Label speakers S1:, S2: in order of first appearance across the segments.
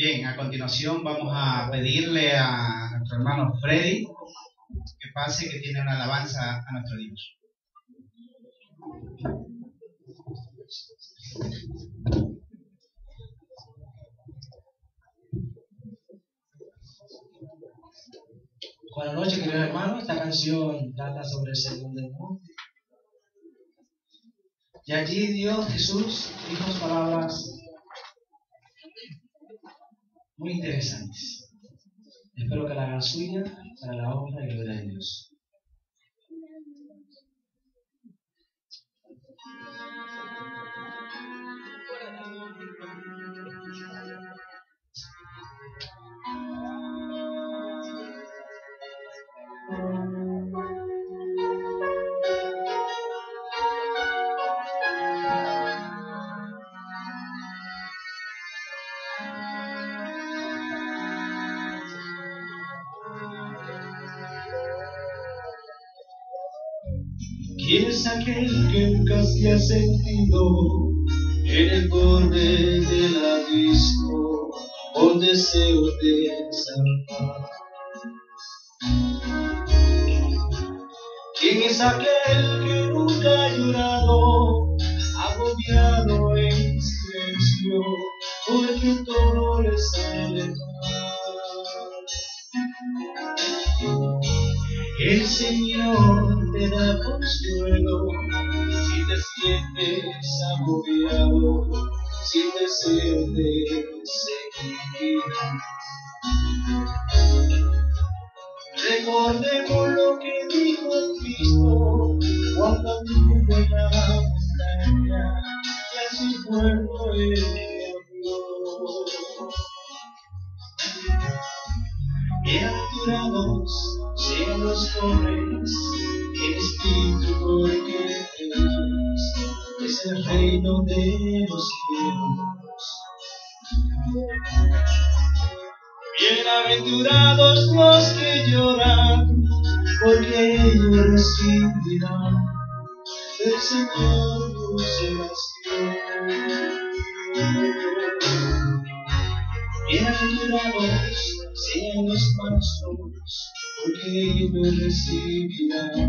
S1: Bien, a continuación vamos a pedirle a nuestro hermano Freddy que pase, que tiene una alabanza a nuestro Dios.
S2: Buenas noches, queridos hermanos. Esta canción trata sobre el sermón del monte. Y allí Dios, Jesús, dijo palabras muy interesantes. Espero que la hagan suya para la honra y gloria de Dios. ¿Quién es aquel que nunca se ha sentido en el borde del abismo con deseo de salvar? ¿Quién es aquel que nunca ha llorado, agobiado en silencio, porque todo le sale mal? El Señor te da consuelo si te sientes agobiado, si te sientes seguir. Recordemos lo que dijo Cristo cuando anduvo en la montaña y a su pueblo él habló. Bienaventurados sean los pobres en espíritu, porque de ellos es el reino de los cielos. Bienaventurados los que lloran, porque ellos recibirán del Señor consolación. Bienaventurados sean los mansos, porque ellos recibirán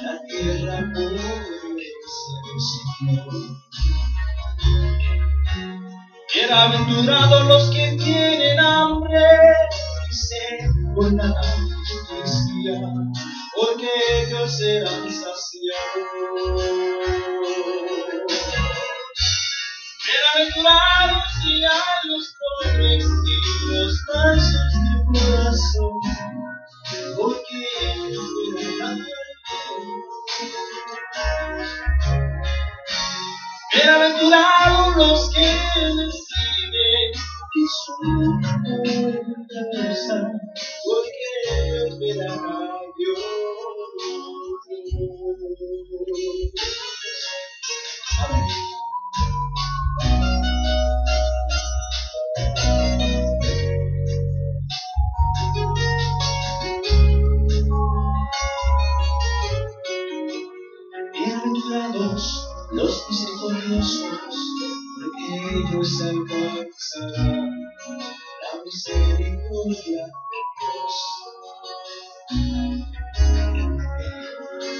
S2: la tierra por herencia del Señor. Bienaventurados los que tienen hambre y sed por la justicia, porque ellos serán saciados. Bienaventurados sean los pobres y los mansos de corazón, porque ellos verán. Bienaventurados los que reciben y su fortaleza, porque ellos verán a Dios. Amén. Bienaventurados los misericordiosos, porque ellos alcanzarán la misericordia de Dios.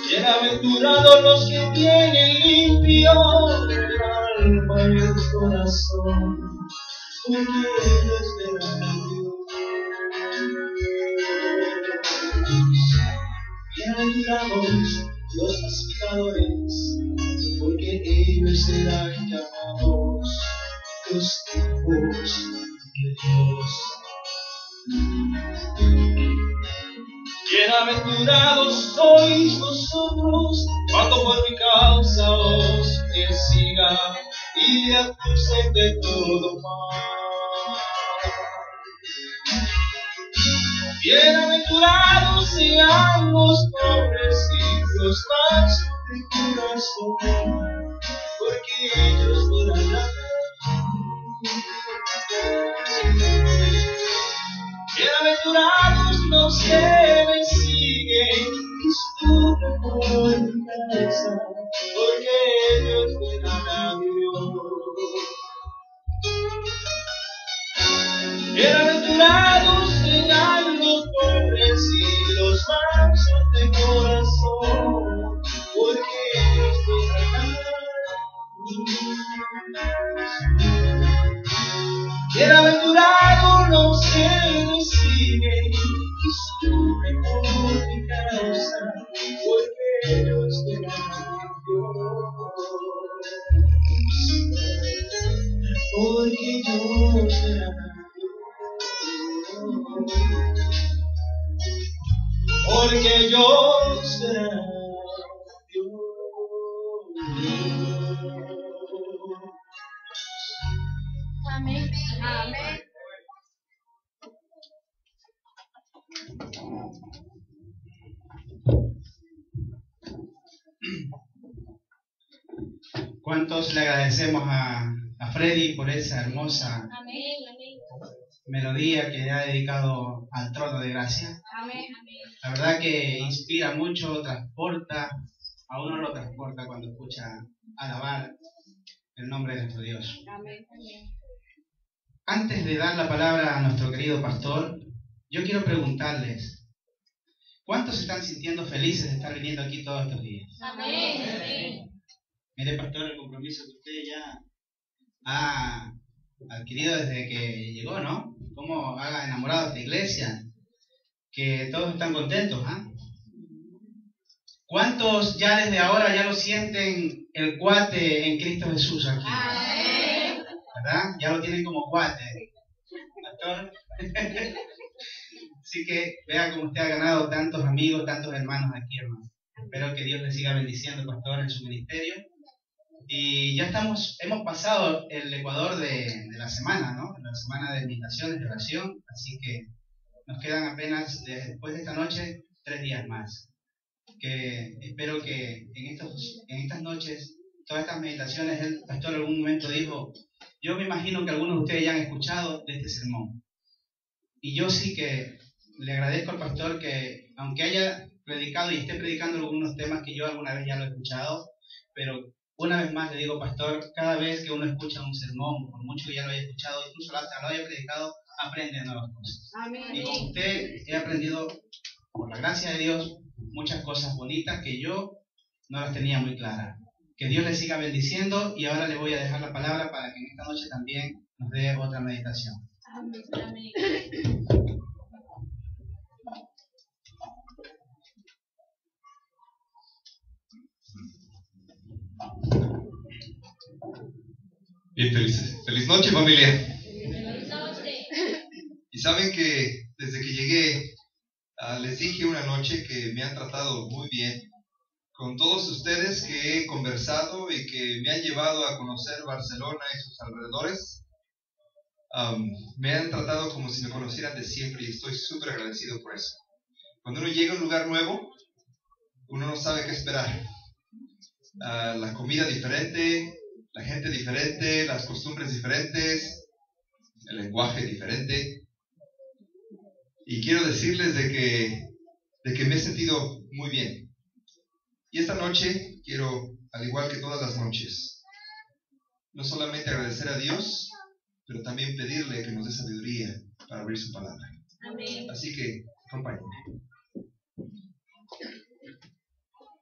S2: Bienaventurados los que tienen limpio el alma y el corazón, porque ellos verán a Dios. Bienaventurados los pacificadores, porque ellos serán llamados los hijos de Dios. Bienaventurados sois vosotros cuando por mi causa os persigan y acusen de todo mal. Bienaventurados sean los pobres y los mansos de corazón, porque ellos podrán hablar. Bienaventurados los que me siguen y sufren por mi causa, porque ellos verán a Dios. Bienaventurados serán los pobres y los mansos de corazón, porque ellos podrán. Bienaventurados los que reciben y sufren por mi causa, porque ellos verán Dios, porque ellos verán. Porque ellos serán
S3: Amén. Amén.
S1: ¿Cuántos le agradecemos a Freddy por esa hermosa
S3: Amén.
S1: melodía que ha dedicado al trono de gracia?
S3: Amén.
S1: La verdad que inspira mucho, transporta, a uno lo transporta cuando escucha alabar el nombre de nuestro Dios.
S3: Amén.
S1: Antes de dar la palabra a nuestro querido pastor, yo quiero preguntarles, ¿cuántos se están sintiendo felices de estar viniendo aquí todos estos días?
S3: Amén.
S1: Mire, pastor, el compromiso que usted ya ha adquirido desde que llegó, ¿no? Cómo ha enamorado a esta iglesia, que todos están contentos, ¿ah? ¿Cuántos ya desde ahora ya lo sienten el cuate en Cristo Jesús aquí?
S3: Amén.
S1: ¿Verdad? Ya lo tienen como cuate, pastor. Así que vea cómo usted ha ganado tantos amigos, tantos hermanos aquí, hermano. Espero que Dios le siga bendiciendo, pastor, en su ministerio. Y ya hemos pasado el Ecuador de la semana, ¿no? La semana de meditaciones, de oración, así que nos quedan apenas, después de esta noche, 3 días más. Que espero que en estas noches, todas estas meditaciones, el pastor en algún momento dijo, yo me imagino que algunos de ustedes ya han escuchado de este sermón. Y yo sí que le agradezco al pastor que, aunque haya predicado y esté predicando algunos temas que yo alguna vez ya lo he escuchado, pero una vez más le digo, pastor, cada vez que uno escucha un sermón, por mucho que ya lo haya escuchado, incluso hasta lo haya predicado, aprende nuevas cosas.
S3: Amén.
S1: Y con usted he aprendido, por la gracia de Dios, muchas cosas bonitas que yo no las tenía muy claras. Que Dios le siga bendiciendo y ahora le voy a dejar la palabra para que en esta noche también nos dé otra meditación.
S3: Amén.
S4: Bien, feliz noche, familia.
S3: Feliz noche.
S4: Y saben que desde que llegué, les dije una noche que me han tratado muy bien. Con todos ustedes que he conversado y que me han llevado a conocer Barcelona y sus alrededores, me han tratado como si me conocieran de siempre y estoy súper agradecido por eso. Cuando uno llega a un lugar nuevo, uno no sabe qué esperar. La comida diferente, la gente diferente, las costumbres diferentes, el lenguaje diferente. Y quiero decirles de que me he sentido muy bien. Y esta noche quiero, al igual que todas las noches, no solamente agradecer a Dios, pero también pedirle que nos dé sabiduría para abrir su palabra.
S3: Amén.
S4: Así que, acompáñenme.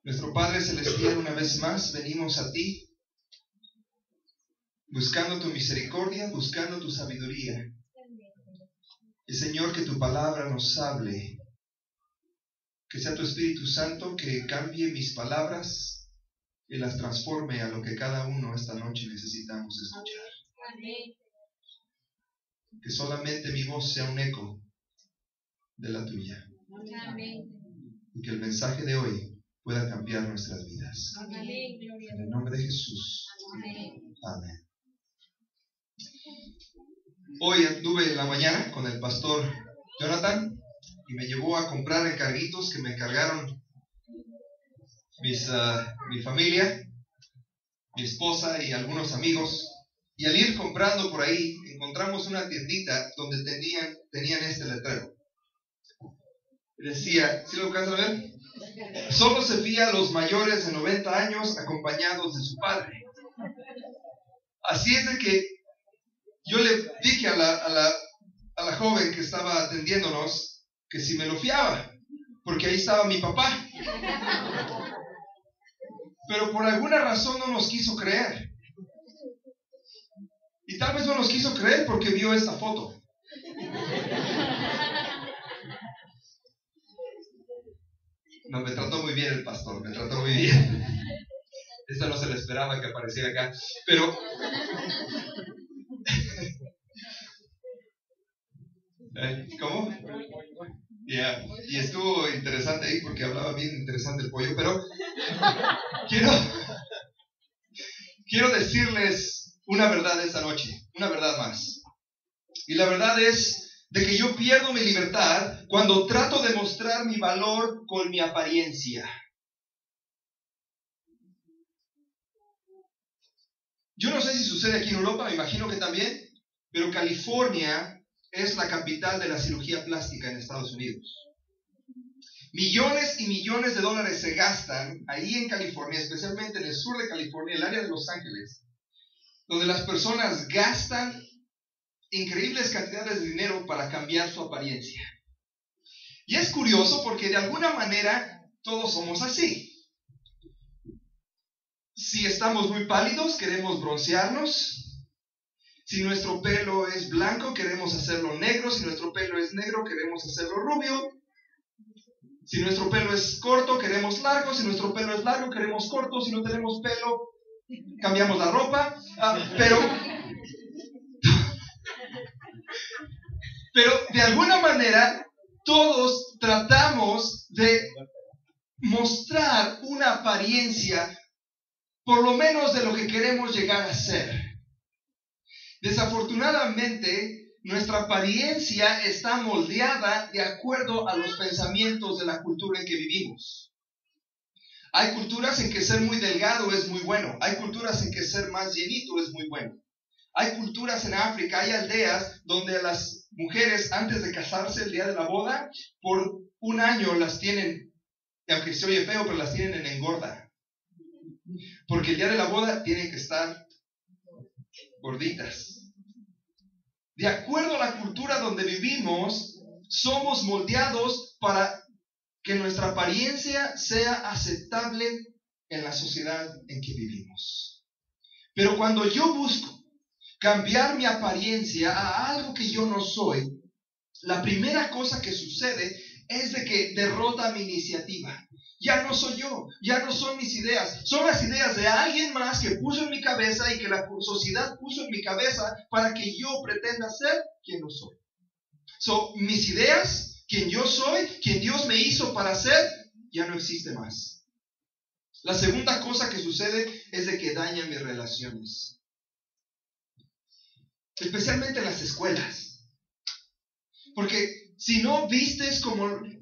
S4: Nuestro Padre Celestial, una vez más venimos a ti, buscando tu misericordia, buscando tu sabiduría. Y Señor, que tu palabra nos hable, que sea tu Espíritu Santo que cambie mis palabras y las transforme a lo que cada uno esta noche necesitamos escuchar.
S3: Amén.
S4: Que solamente mi voz sea un eco de la tuya
S3: Amén.
S4: y que el mensaje de hoy pueda cambiar nuestras vidas.
S3: Amén. Gloria a
S4: En el
S3: Dios.
S4: nombre de Jesús.
S3: Amén.
S4: Amén. Hoy anduve en la mañana con el pastor Jonathan y me llevó a comprar encarguitos que me encargaron mi familia, mi esposa y algunos amigos. Y al ir comprando por ahí, encontramos una tiendita donde tenían este letrero. Decía, ¿sí lo alcanzan a ver? Solo se fía a los mayores de 90 años acompañados de su padre. Así es de que yo le dije a a la joven que estaba atendiéndonos que si me lo fiaba, porque ahí estaba mi papá. Pero por alguna razón no nos quiso creer. Y tal vez no nos quiso creer porque vio esta foto. No, me trató muy bien el pastor, me trató muy bien. Esta no se le esperaba que apareciera acá. Pero ¿cómo? Yeah. Y estuvo interesante ahí porque hablaba bien interesante el pollo, pero quiero decirles una verdad esta noche, una verdad más. Y la verdad es de que yo pierdo mi libertad cuando trato de mostrar mi valor con mi apariencia. Yo no sé si sucede aquí en Europa, me imagino que también, pero California es la capital de la cirugía plástica en Estados Unidos. Millones y millones de dólares se gastan ahí en California, especialmente en el sur de California, el área de Los Ángeles, donde las personas gastan increíbles cantidades de dinero para cambiar su apariencia. Y es curioso porque de alguna manera todos somos así. Si estamos muy pálidos, queremos broncearnos. Si nuestro pelo es blanco, queremos hacerlo negro. Si nuestro pelo es negro, queremos hacerlo rubio. Si nuestro pelo es corto, queremos largo. Si nuestro pelo es largo, queremos corto. Si no tenemos pelo, cambiamos la ropa. Pero de alguna manera todos tratamos de mostrar una apariencia, por lo menos de lo que queremos llegar a ser. Desafortunadamente, nuestra apariencia está moldeada de acuerdo a los pensamientos de la cultura en que vivimos. Hay culturas en que ser muy delgado es muy bueno. Hay culturas en que ser más llenito es muy bueno. Hay culturas en África, hay aldeas donde a las mujeres antes de casarse el día de la boda, por un año las tienen, aunque se oye feo, pero las tienen en engorda. Porque el día de la boda tienen que estar gorditas. De acuerdo a la cultura donde vivimos, somos moldeados para que nuestra apariencia sea aceptable en la sociedad en que vivimos. Pero cuando yo busco cambiar mi apariencia a algo que yo no soy, la primera cosa que sucede es de que derrota mi iniciativa. Ya no soy yo, ya no son mis ideas, son las ideas de alguien más que puso en mi cabeza y que la sociedad puso en mi cabeza para que yo pretenda ser quien no soy. Mis ideas, quien yo soy, quien Dios me hizo para ser, ya no existe más. La segunda cosa que sucede es de que daña mis relaciones. Especialmente en las escuelas. Porque si no vistes como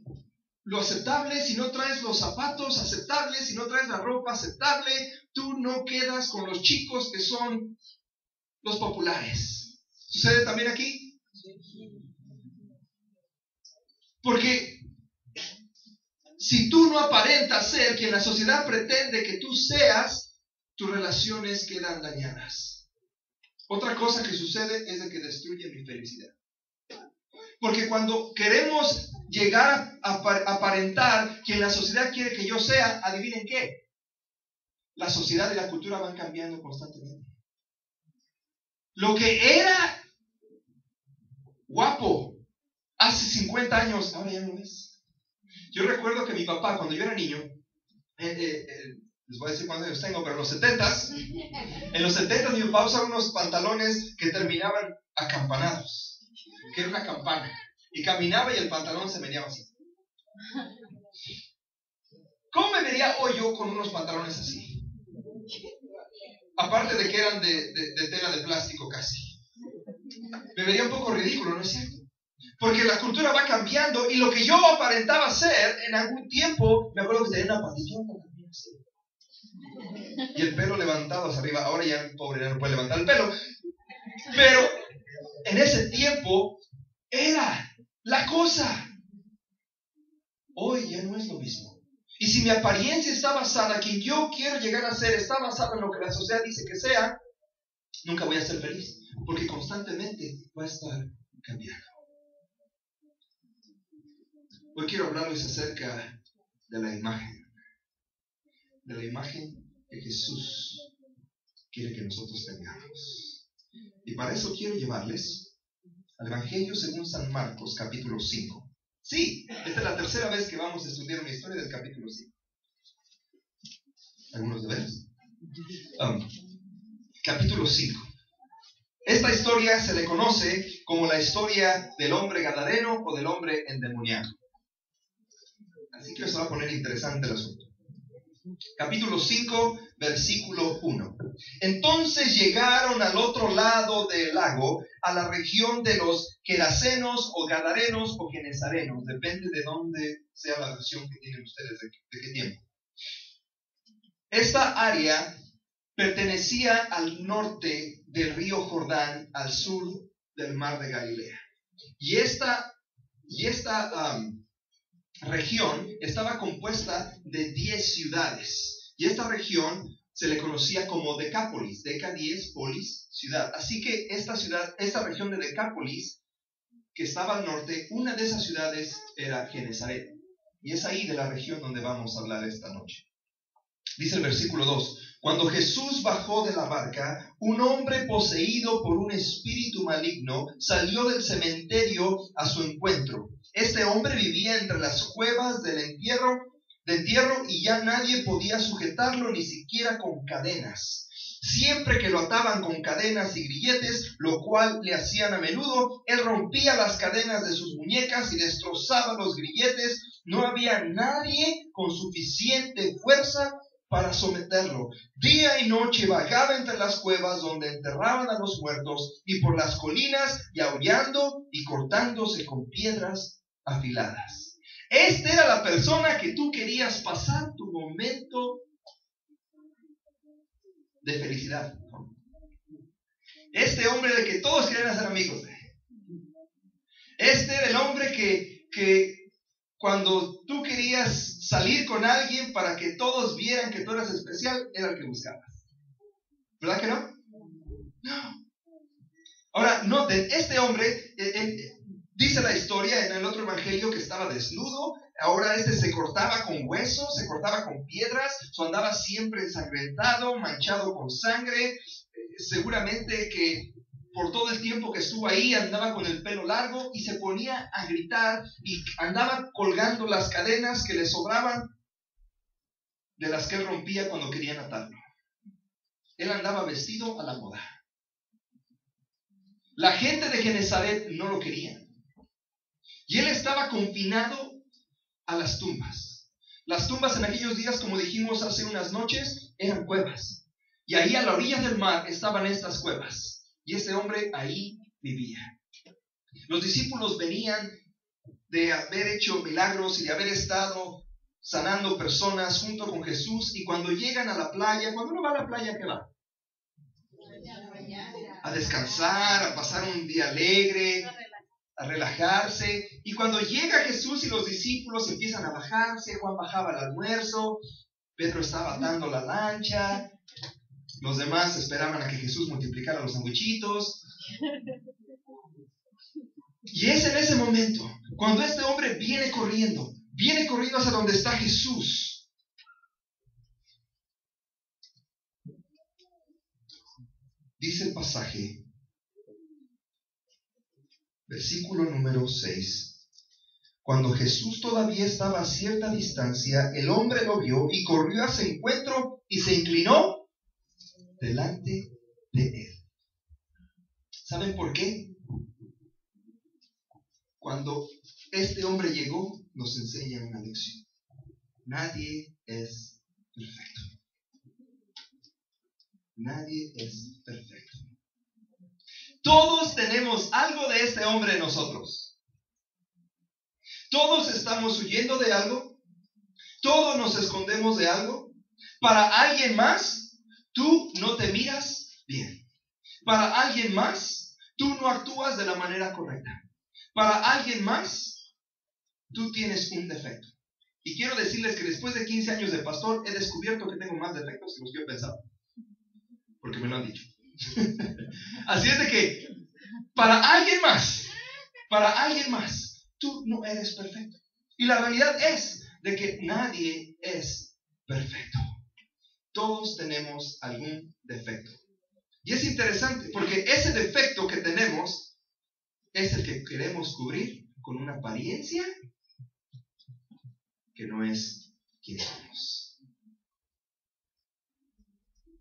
S4: lo aceptable, si no traes los zapatos aceptables, si no traes la ropa aceptable, tú no quedas con los chicos que son los populares. ¿Sucede también aquí? Porque si tú no aparentas ser quien la sociedad pretende que tú seas, tus relaciones quedan dañadas. Otra cosa que sucede es de que destruye mi felicidad. Porque cuando queremos llegar a aparentar quien la sociedad quiere que yo sea, ¿adivinen qué? La sociedad y la cultura van cambiando constantemente. Lo que era guapo hace 50 años, ahora ya no es. Yo recuerdo que mi papá, cuando yo era niño, les voy a decir cuántos años tengo, pero en los 70 mi papá usaba unos pantalones que terminaban acampanados, que era una campana, y caminaba y el pantalón se meneaba así. ¿Cómo me vería hoy yo con unos pantalones así? Aparte de que eran de tela de plástico casi. Me vería un poco ridículo, ¿no es cierto? Porque la cultura va cambiando y lo que yo aparentaba ser en algún tiempo, me acuerdo que tenía una patillona también así. Y el pelo levantado hacia arriba. Ahora ya el pobre ya no puede levantar el pelo. Pero en ese tiempo era la cosa. Hoy ya no es lo mismo. Y si mi apariencia está basada, quien yo quiero llegar a ser, está basada en lo que la sociedad dice que sea, nunca voy a ser feliz. Porque constantemente va a estar cambiando. Hoy quiero hablarles acerca de la imagen que Jesús quiere que nosotros tengamos. Y para eso quiero llevarles al Evangelio según San Marcos, capítulo 5. Sí, esta es la tercera vez que vamos a estudiar una historia del capítulo 5. ¿Algunos de veras? Capítulo 5. Esta historia se le conoce como la historia del hombre gadareno o del hombre endemoniado. Así que se va a poner interesante el asunto. Capítulo 5, versículo 1. Entonces llegaron al otro lado del lago, a la región de los Gerasenos o Gadarenos o Genesarenos, depende de dónde sea la versión que tienen ustedes, de qué tiempo. Esta área pertenecía al norte del río Jordán, al sur del mar de Galilea. Y esta región estaba compuesta de 10 ciudades. Y esta región se le conocía como Decápolis. Deca 10, polis, ciudad. Así que esta región de Decápolis, que estaba al norte, una de esas ciudades era Genesaret. Y es ahí de la región donde vamos a hablar esta noche. Dice el versículo 2. Cuando Jesús bajó de la barca, un hombre poseído por un espíritu maligno salió del cementerio a su encuentro. Este hombre vivía entre las cuevas de entierro y ya nadie podía sujetarlo ni siquiera con cadenas. Siempre que lo ataban con cadenas y grilletes, lo cual le hacían a menudo, él rompía las cadenas de sus muñecas y destrozaba los grilletes. No había nadie con suficiente fuerza para someterlo. Día y noche vagaba entre las cuevas donde enterraban a los muertos y por las colinas, y aullando y cortándose con piedras afiladas. Esta era la persona que tú querías pasar tu momento de felicidad. Este hombre de que todos querían hacer amigos. Este era el hombre que cuando tú querías salir con alguien para que todos vieran que tú eras especial, era el que buscabas. ¿Verdad que no? No. Ahora, noten, este hombre, dice la historia en el otro evangelio que estaba desnudo. Ahora se cortaba con huesos, se cortaba con piedras, andaba siempre ensangrentado, manchado con sangre. Seguramente que por todo el tiempo que estuvo ahí andaba con el pelo largo y se ponía a gritar y andaba colgando las cadenas que le sobraban de las que él rompía cuando querían atarlo. Él andaba vestido a la moda. La gente de Genesaret no lo quería. Y él estaba confinado a las tumbas. Las tumbas en aquellos días, como dijimos hace unas noches, eran cuevas. Y ahí a la orilla del mar estaban estas cuevas. Y ese hombre ahí vivía. Los discípulos venían de haber hecho milagros y de haber estado sanando personas junto con Jesús. Y cuando llegan a la playa, cuando uno va a la playa, ¿qué va? A descansar, a pasar un día alegre, a relajarse. Y cuando llega Jesús y los discípulos empiezan a bajarse, Juan bajaba al almuerzo, Pedro estaba atando la lancha, los demás esperaban a que Jesús multiplicara los sandwichitos. Y es en ese momento, cuando este hombre viene corriendo hacia donde está Jesús. Dice el pasaje, versículo número 6. Cuando Jesús todavía estaba a cierta distancia, el hombre lo vio y corrió a su encuentro y se inclinó delante de él. ¿Saben por qué? Cuando este hombre llegó, nos enseña una lección. Nadie es perfecto. Nadie es perfecto. Todos tenemos algo de este hombre en nosotros. Todos estamos huyendo de algo. Todos nos escondemos de algo. Para alguien más, tú no te miras bien. Para alguien más, tú no actúas de la manera correcta. Para alguien más, tú tienes un defecto. Y quiero decirles que después de 15 años de pastor, he descubierto que tengo más defectos que los que yo pensaba. Porque me lo han dicho. Así es de que, para alguien más, tú no eres perfecto. Y la realidad es de que nadie es perfecto. Todos tenemos algún defecto. Y es interesante porque ese defecto que tenemos es el que queremos cubrir con una apariencia que no es quien somos.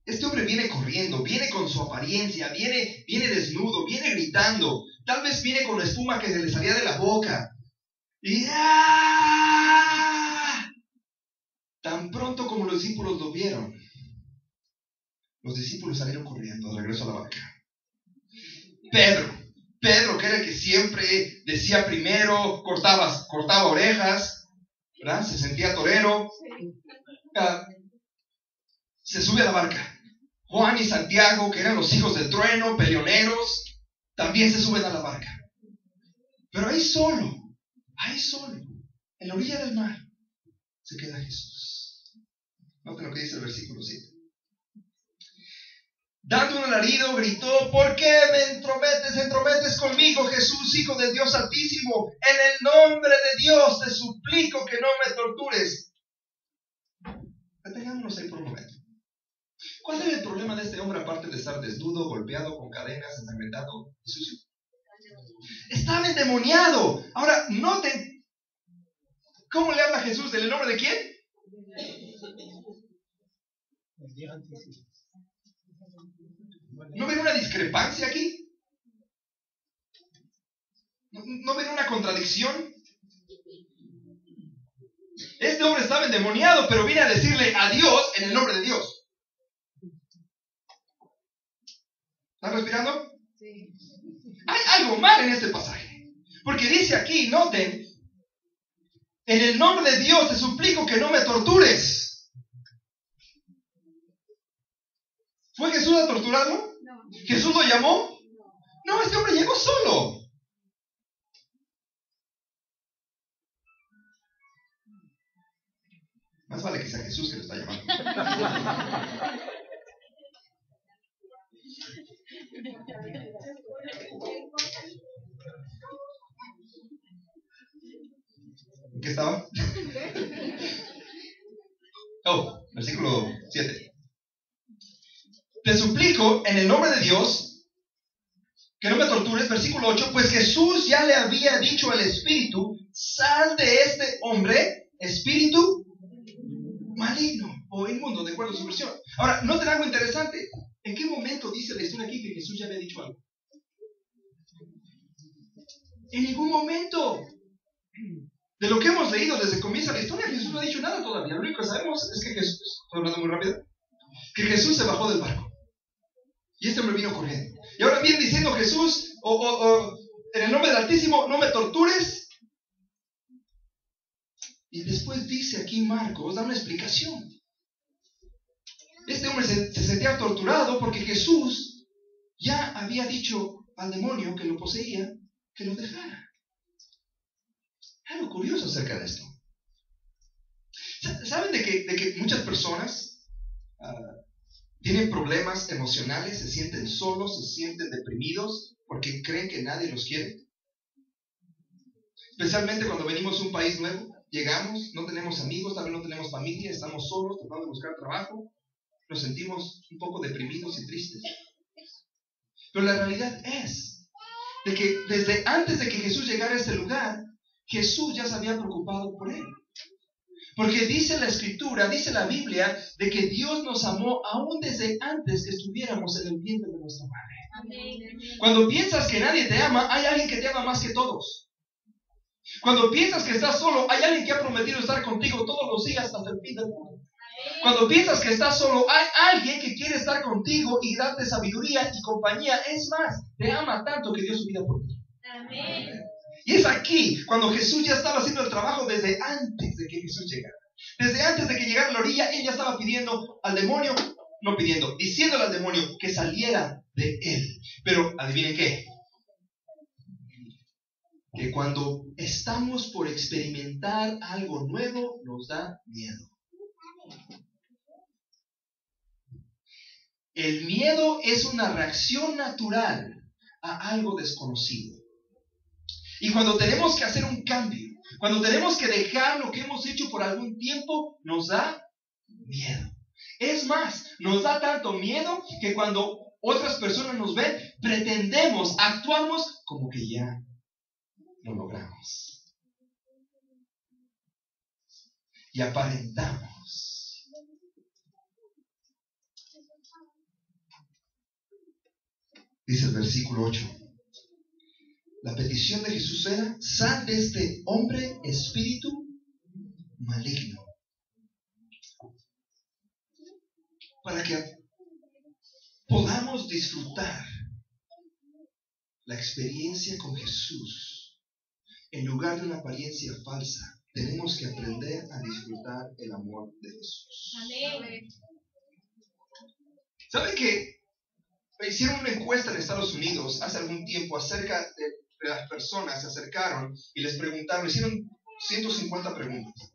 S4: Este hombre viene corriendo, viene con su apariencia, viene desnudo, viene gritando. Tal vez viene con la espuma que se le salía de la boca. Y ¡ah! Tan pronto como los discípulos lo vieron, los discípulos salieron corriendo de regreso a la barca. Pedro, que era el que siempre decía primero, cortaba orejas, ¿verdad? Se sentía torero, se sube a la barca. Juan y Santiago, que eran los hijos del trueno, peleoneros, también se suben a la barca. Pero ahí solo, en la orilla del mar, se queda Jesús. Noten lo que dice el versículo 7. Dando un alarido, gritó: ¿por qué me entrometes conmigo, Jesús, Hijo del Dios Altísimo? En el nombre de Dios te suplico que no me tortures. Detengámonos ahí por un momento. ¿Cuál era el problema de este hombre aparte de estar desnudo, golpeado, con cadenas, ensangrentado y sucio? Estaba endemoniado. Ahora, noten cómo le habla Jesús. ¿En el nombre de quién? ¿No ven una discrepancia aquí? ¿No ven una contradicción? Este hombre estaba endemoniado, pero viene a decirle a Dios en el nombre de Dios. ¿Están respirando?
S3: Sí.
S4: Hay algo mal en este pasaje. Porque dice aquí, noten, en el nombre de Dios te suplico que no me tortures. ¿Fue Jesús a torturarlo?
S3: No.
S4: ¿Jesús lo llamó? No, este hombre llegó solo. Más vale que sea Jesús que lo está llamando. ¿En qué estaba? Versículo 7. Te suplico en el nombre de Dios que no me tortures. Versículo 8. Pues Jesús ya le había dicho al espíritu: sal de este hombre, espíritu maligno o inmundo, de acuerdo a su versión. Ahora, noten algo interesante. ¿En qué momento dice la historia aquí que Jesús ya había dicho algo? En ningún momento. De lo que hemos leído desde que comienza la historia, Jesús no ha dicho nada todavía. Lo único que sabemos es que Jesús, estoy hablando muy rápido, que Jesús se bajó del barco. Y este hombre vino corriendo. Y ahora viene diciendo Jesús, en el nombre del Altísimo, no me tortures. Y después dice aquí Marcos, da una explicación. Este hombre se sentía torturado porque Jesús ya había dicho al demonio que lo poseía que lo dejara. Algo curioso acerca de esto. ¿Saben de que muchas personas tienen problemas emocionales, se sienten solos, se sienten deprimidos porque creen que nadie los quiere? Especialmente cuando venimos a un país nuevo, llegamos, no tenemos amigos, tal vez no tenemos familia, estamos solos tratando de buscar trabajo, nos sentimos un poco deprimidos y tristes. Pero la realidad es de que desde antes de que Jesús llegara a este lugar, Jesús ya se había preocupado por él. Porque dice la Escritura, dice la Biblia, de que Dios nos amó aún desde antes que estuviéramos en el vientre de nuestra madre.
S3: Amén.
S4: Cuando piensas que nadie te ama, hay alguien que te ama más que todos. Cuando piensas que estás solo, hay alguien que ha prometido estar contigo todos los días hasta el fin del mundo. Cuando piensas que estás solo, hay alguien que quiere estar contigo y darte sabiduría y compañía. Es más, te ama tanto que dio su vida por ti.
S3: Amén.
S4: Y es aquí cuando Jesús ya estaba haciendo el trabajo desde antes de que Jesús llegara. Desde antes de que llegara a la orilla, él ya estaba pidiendo al demonio, diciéndole al demonio que saliera de él. Pero adivinen qué, que cuando estamos por experimentar algo nuevo, nos da miedo. El miedo es una reacción natural a algo desconocido. Y cuando tenemos que hacer un cambio, Cuando tenemos que dejar lo que hemos hecho por algún tiempo, nos da miedo. Es más, nos da tanto miedo que cuando otras personas nos ven, pretendemos, actuamos como que ya lo logramos. Y aparentamos. Dice el versículo 8. La petición de Jesús era: sal de este hombre espíritu maligno. Para que podamos disfrutar la experiencia con Jesús, en lugar de una apariencia falsa, tenemos que aprender a disfrutar el amor de Jesús.
S3: Amén.
S4: ¿Sabe que hicieron una encuesta en Estados Unidos hace algún tiempo acerca de las personas? Se acercaron y les preguntaron, hicieron 150 preguntas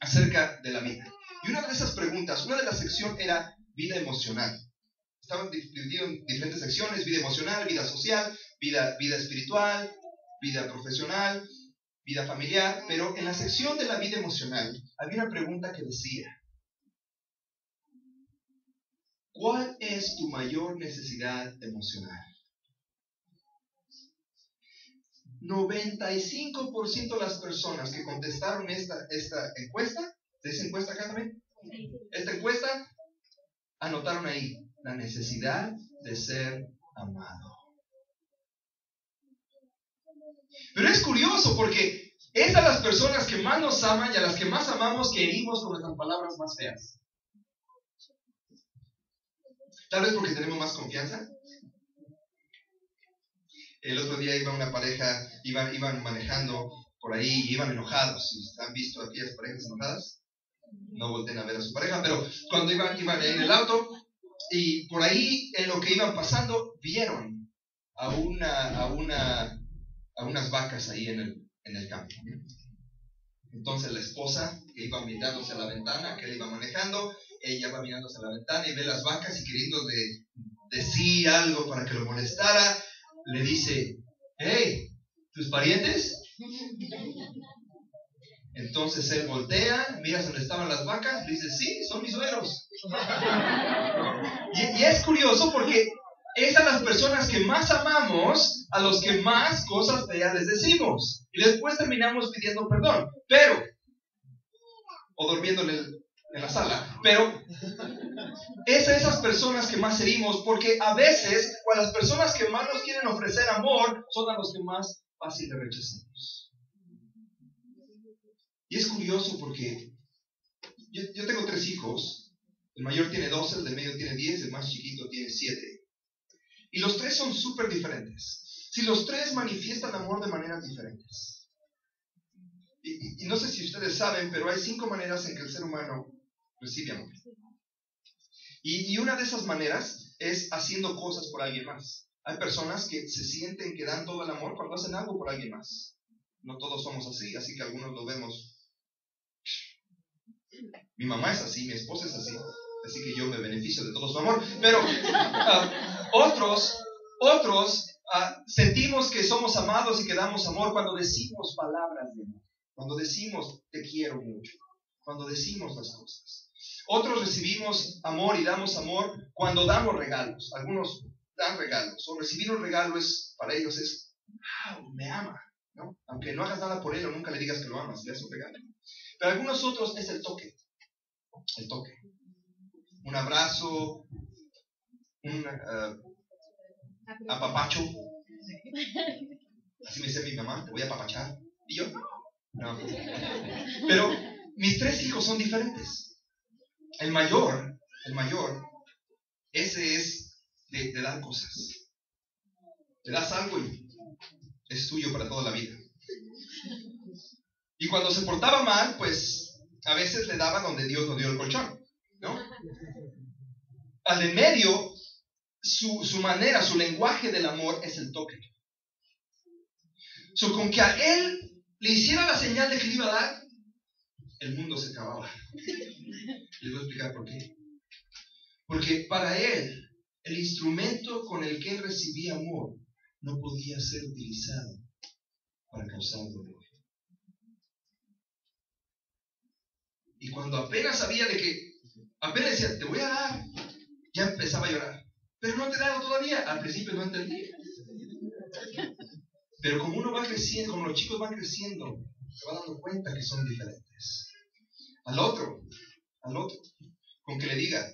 S4: acerca de la vida. Y una de esas preguntas, una de las secciones era vida emocional. Estaban divididos en diferentes secciones: vida emocional, vida social, vida espiritual, vida profesional, vida familiar. Pero en la sección de la vida emocional había una pregunta que decía: ¿cuál es tu mayor necesidad emocional? 95% de las personas que contestaron esta encuesta, ¿se dice encuesta acá también? Esta encuesta, anotaron ahí la necesidad de ser amado. Pero es curioso porque es a las personas que más nos aman y a las que más amamos que herimos con nuestras palabras más feas. Tal vez porque tenemos más confianza. El otro día iba una pareja, iban manejando por ahí y iban enojados. ¿Sí? ¿Han visto aquellas parejas enojadas? No volteen a ver a su pareja, pero cuando iban en el auto y por ahí en lo que iban pasando vieron a unas vacas ahí en el campo. Entonces la esposa, que iba mirándose a la ventana, que él iba manejando, ella va mirándose a la ventana y ve las vacas y queriendo decir algo para que lo molestara, le dice: hey, ¿tus parientes? Entonces él voltea, mira dónde estaban las vacas, le dice: sí, son mis suegros. Y es curioso porque es a las personas que más amamos a los que más cosas feas les decimos. Y después terminamos pidiendo perdón. O durmiendo en la sala. Pero es a esas personas que más herimos, porque a veces, a las personas que más nos quieren ofrecer amor, son a los que más fácil le rechazamos. Y es curioso porque yo tengo 3 hijos. El mayor tiene 12, el del medio tiene 10, el más chiquito tiene 7. Y los 3 son súper diferentes. Si los 3 manifiestan amor de maneras diferentes. Y no sé si ustedes saben, pero hay 5 maneras en que el ser humano recibe amor. Y una de esas maneras es haciendo cosas por alguien más. Hay personas que se sienten que dan todo el amor cuando hacen algo por alguien más. No todos somos así que algunos lo vemos. Mi mamá es así, mi esposa es así que yo me beneficio de todo su amor. Pero otros sentimos que somos amados y que damos amor cuando decimos palabras de amor, cuando decimos te quiero mucho, cuando decimos las cosas. Otros recibimos amor y damos amor cuando damos regalos. Algunos dan regalos, o recibir un regalo para ellos es: wow, me ama, ¿no? Aunque no hagas nada por él o nunca le digas que lo amas, le das un regalo. Pero algunos otros es el toque. Un abrazo, un apapacho. Así me dice mi mamá: te voy a apapachar. ¿Y yo? No. Pero mis 3 hijos son diferentes. El mayor, ese es de dar cosas. Le das algo y es tuyo para toda la vida. Y cuando se portaba mal, pues a veces le daba donde Dios nos dio el colchón, ¿no? Al de medio, su manera, su lenguaje del amor es el toque. Con que a él le hiciera la señal de que le iba a dar, el mundo se acababa. Les voy a explicar por qué. Porque para él, el instrumento con el que él recibía amor no podía ser utilizado para causar dolor. Y cuando apenas sabía de que, apenas decía, te voy a dar, ya empezaba a llorar. Pero no te he dado todavía. Al principio no entendí. Pero como uno va creciendo, como los chicos van creciendo, se va dando cuenta que son diferentes. Al otro, con que le diga,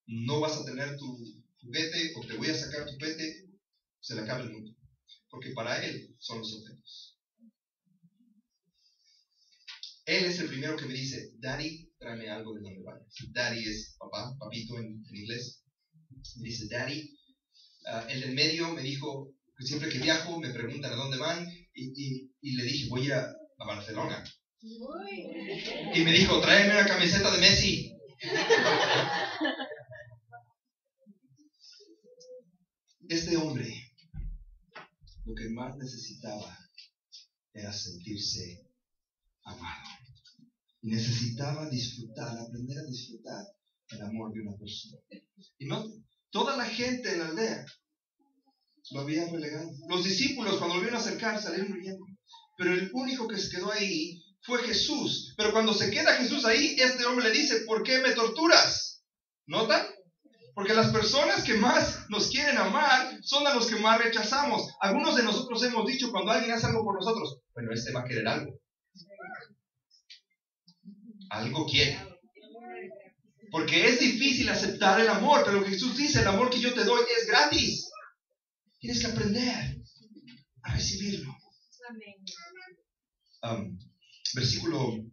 S4: no vas a tener tu juguete o te voy a sacar tu juguete, se le acaba el mundo. Porque para él son los objetos. Él es el primero que me dice, Daddy, tráeme algo de donde vayas. Daddy es papá, papito en inglés. Me dice, Daddy. El del medio me dijo, que siempre que viajo me preguntan a dónde van. Y le dije, voy a Barcelona. Y me dijo, tráeme una camiseta de Messi. Este hombre, lo que más necesitaba era sentirse amado. Y necesitaba disfrutar, aprender a disfrutar el amor de una persona. Y no, toda la gente en la aldea lo había relegado. Los discípulos, cuando lo vieron acercar, salieron huyendo. Pero el único que se quedó ahí fue Jesús. Pero cuando se queda Jesús ahí, este hombre le dice, ¿por qué me torturas? ¿Notan? Porque las personas que más nos quieren amar son a los que más rechazamos. Algunos de nosotros hemos dicho cuando alguien hace algo por nosotros, bueno, este va a querer algo. Algo quiere. Porque es difícil aceptar el amor, pero Jesús dice, el amor que yo te doy es gratis. Tienes que aprender a recibirlo. Versículo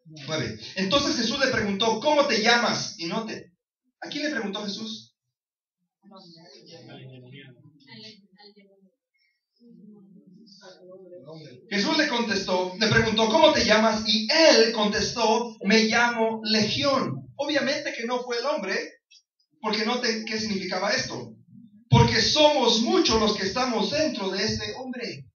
S4: 9. Entonces Jesús le preguntó, ¿cómo te llamas? Y note, ¿a quién le preguntó Jesús? Jesús le preguntó, ¿cómo te llamas? Y él contestó, me llamo Legión. Obviamente que no fue el hombre, porque note qué significaba esto. Porque somos muchos los que estamos dentro de este hombre.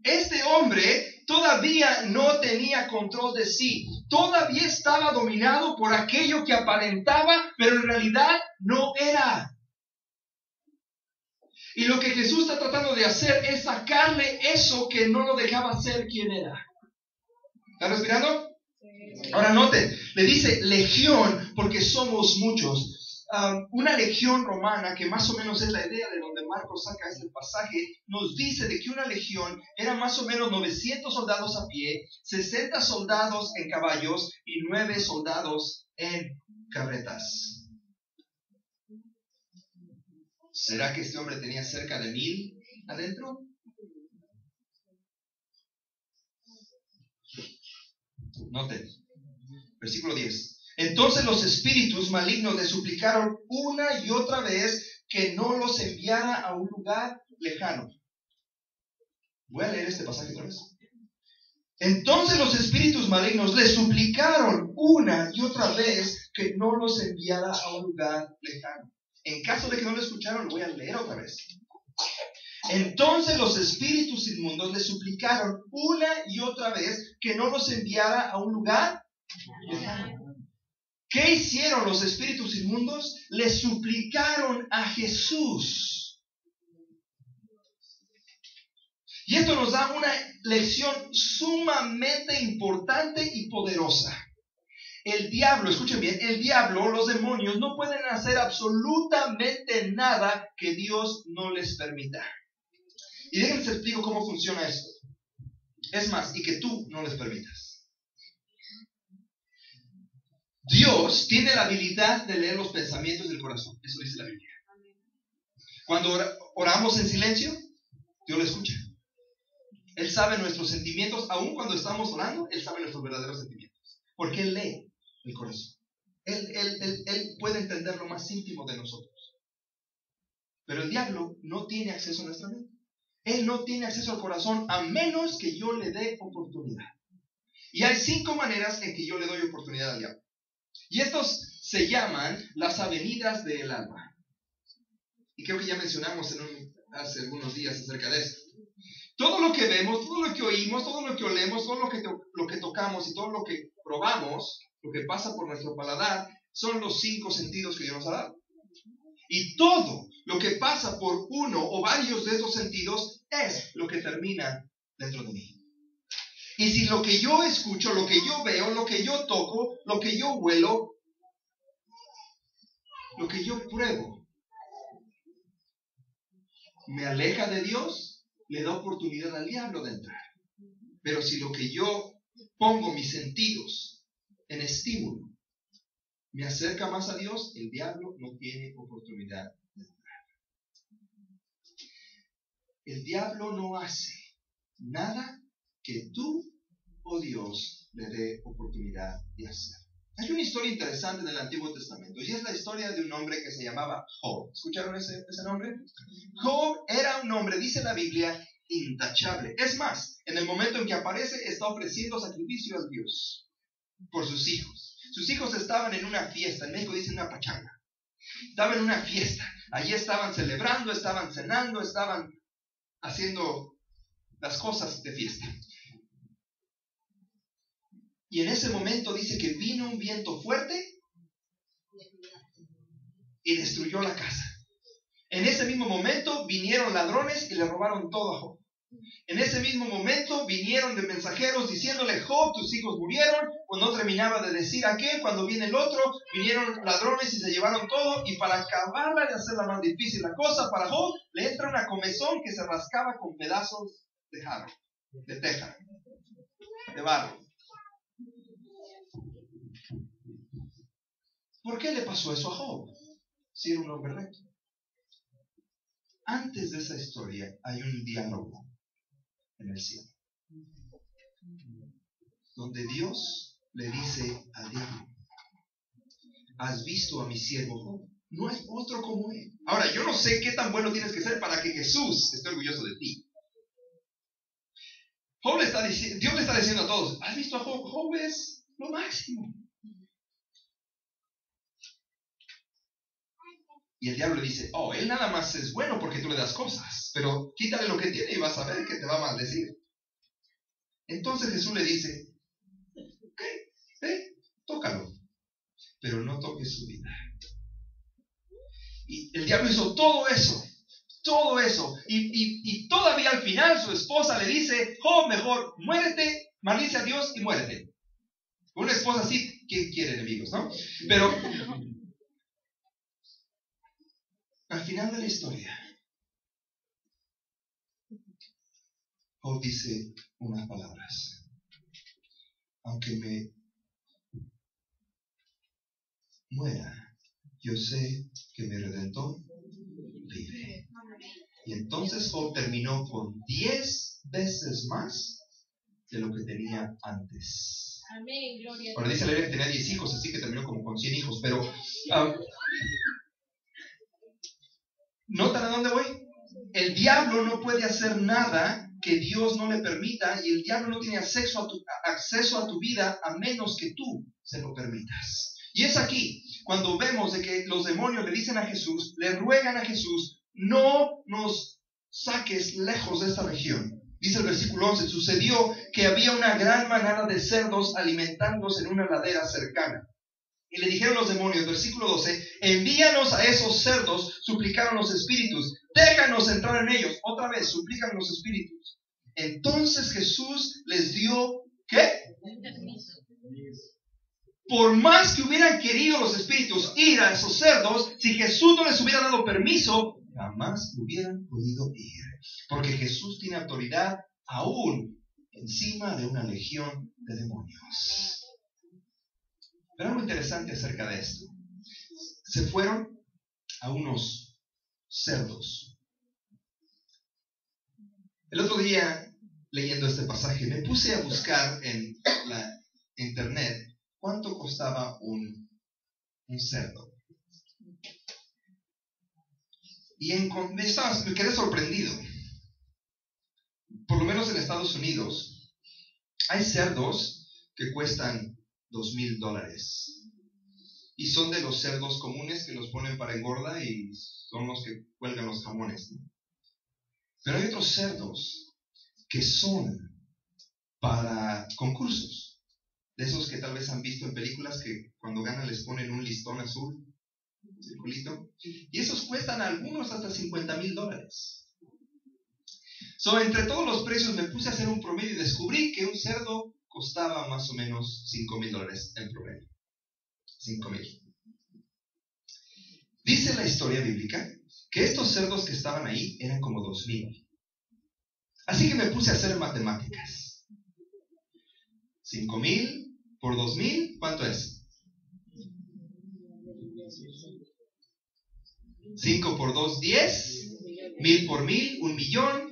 S4: Este hombre todavía no tenía control de sí. Todavía estaba dominado por aquello que aparentaba, pero en realidad no era. Y lo que Jesús está tratando de hacer es sacarle eso que no lo dejaba ser quien era. ¿Está respirando? Ahora noten, le dice legión porque somos muchos. Una legión romana, que más o menos es la idea de donde Marcos saca este pasaje, nos dice de que una legión era más o menos 900 soldados a pie, 60 soldados en caballos y 9 soldados en carretas. ¿Será que este hombre tenía cerca de 1000 adentro? Noten, versículo 10. Entonces los espíritus malignos le suplicaron una y otra vez que no los enviara a un lugar lejano. Voy a leer este pasaje otra vez. Entonces los espíritus malignos le suplicaron una y otra vez que no los enviara a un lugar lejano. En caso de que no lo escucharon, lo voy a leer otra vez. Entonces los espíritus inmundos le suplicaron una y otra vez que no los enviara a un lugar lejano. ¿Qué hicieron los espíritus inmundos? Le suplicaron a Jesús. Y esto nos da una lección sumamente importante y poderosa. El diablo, escuchen bien, el diablo, los demonios no pueden hacer absolutamente nada que Dios no les permita. Y déjenme les explico cómo funciona esto. Es más, y que tú no les permitas. Dios tiene la habilidad de leer los pensamientos del corazón. Eso dice la Biblia. Cuando oramos en silencio, Dios lo escucha. Él sabe nuestros sentimientos, aun cuando estamos orando, Él sabe nuestros verdaderos sentimientos. Porque Él lee el corazón. Él puede entender lo más íntimo de nosotros. Pero el diablo no tiene acceso a nuestra mente. Él no tiene acceso al corazón a menos que yo le dé oportunidad. Y hay 5 maneras en que yo le doy oportunidad al diablo. Y estos se llaman las avenidas del alma. Y creo que ya mencionamos hace algunos días acerca de esto. Todo lo que vemos, todo lo que oímos, todo lo que olemos, todo lo que tocamos y todo lo que probamos, lo que pasa por nuestro paladar, son los 5 sentidos que Dios nos ha dado. Y todo lo que pasa por uno o varios de estos sentidos es lo que termina dentro de mí. Y si lo que yo escucho, lo que yo veo, lo que yo toco, lo que yo huelo, lo que yo pruebo, me aleja de Dios, le da oportunidad al diablo de entrar. Pero si lo que yo pongo mis sentidos en estímulo me acerca más a Dios, el diablo no tiene oportunidad de entrar. El diablo no hace nada que tú o Dios le dé oportunidad de hacer. Hay una historia interesante en el Antiguo Testamento y es la historia de un hombre que se llamaba Job. ¿Escucharon ese nombre? Job era un hombre, dice la Biblia, intachable. Es más, en el momento en que aparece está ofreciendo sacrificio a Dios por sus hijos. Sus hijos estaban en una fiesta, en México dicen una pachanga. Estaban en una fiesta, allí estaban celebrando, estaban cenando, estaban haciendo las cosas de fiesta. Y en ese momento dice que vino un viento fuerte y destruyó la casa. En ese mismo momento vinieron ladrones y le robaron todo a Job. En ese mismo momento vinieron de mensajeros diciéndole: Job, tus hijos murieron. Cuando no terminaba de decir aquel, cuando viene el otro, vinieron ladrones y se llevaron todo. Y para acabarla de hacerla más difícil la cosa para Job, le entra una comezón que se rascaba con pedazos de jarro, de teja, de barro. ¿Por qué le pasó eso a Job? Si era un hombre recto. Antes de esa historia hay un diálogo en el cielo, donde Dios le dice al diablo: ¿has visto a mi siervo Job? No hay otro como él. Ahora, yo no sé qué tan bueno tienes que ser para que Jesús esté orgulloso de ti. Dios le está diciendo a todos: ¿has visto a Job? Job es lo máximo. Y el diablo le dice: oh, él nada más es bueno porque tú le das cosas, pero quítale lo que tiene y vas a ver que te va a maldecir. Entonces Jesús le dice: ok, tócalo, pero no toques su vida. Y el diablo hizo todo eso, y todavía al final su esposa le dice: Job, mejor muérete, maldice a Dios y muérete. Una esposa así, ¿quién quiere enemigos, no? Pero al final de la historia, Job dice unas palabras: aunque me muera, yo sé que mi Redentor vive. Y entonces Job terminó con 10 veces más de lo que tenía antes.
S3: Amén, gloria a
S4: Ahora dice la Biblia que tenía 10 hijos, así que terminó como con 100 hijos. Pero ¿notan a dónde voy? El diablo no puede hacer nada que Dios no le permita, y el diablo no tiene acceso a tu vida a menos que tú se lo permitas. Y es aquí cuando vemos de que los demonios le dicen a Jesús, le ruegan a Jesús: no nos saques lejos de esta región. Dice el versículo 11: sucedió que había una gran manada de cerdos alimentándose en una ladera cercana. Y le dijeron los demonios, versículo 12: envíanos a esos cerdos. Suplicaron los espíritus: déjanos entrar en ellos. Otra vez, suplican los espíritus. Entonces Jesús les dio, ¿qué? Por más que hubieran querido los espíritus ir a esos cerdos, si Jesús no les hubiera dado permiso, jamás hubieran podido ir. Porque Jesús tiene autoridad aún encima de una legión de demonios. Pero algo interesante acerca de esto: se fueron a unos cerdos. El otro día, leyendo este pasaje, me puse a buscar en la internet cuánto costaba un cerdo. Y me quedé sorprendido. Por lo menos en Estados Unidos hay cerdos que cuestan $2,000. Y son de los cerdos comunes que los ponen para engorda y son los que cuelgan los jamones, ¿no? Pero hay otros cerdos que son para concursos. De esos que tal vez han visto en películas que cuando ganan les ponen un listón azul, un circulito. Y esos cuestan algunos hasta $50,000. Entre todos los precios me puse a hacer un promedio y descubrí que un cerdo costaba más o menos $5,000 en promedio. 5,000. Dice la historia bíblica que estos cerdos que estaban ahí eran como 2,000. Así que me puse a hacer matemáticas. 5,000 por 2,000, ¿cuánto es? 5 por 2, 10. 1,000 por 1,000, 1,000,000.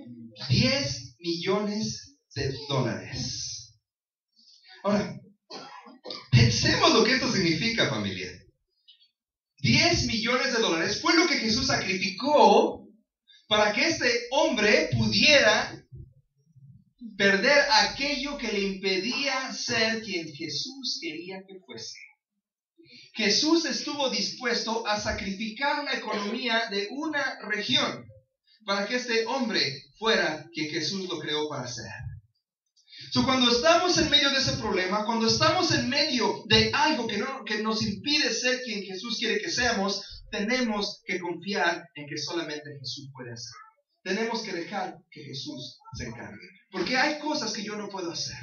S4: 10 millones de dólares. Ahora, pensemos lo que esto significa, familia. 10 millones de dólares fue lo que Jesús sacrificó para que este hombre pudiera perder aquello que le impedía ser quien Jesús quería que fuese. Jesús estuvo dispuesto a sacrificar la economía de una región para que este hombre fuera quien Jesús lo creó para ser. Cuando estamos en medio de ese problema, cuando estamos en medio de algo que nos impide ser quien Jesús quiere que seamos, tenemos que confiar en que solamente Jesús puede hacer. Tenemos que dejar que Jesús se encargue. Porque hay cosas que yo no puedo hacer.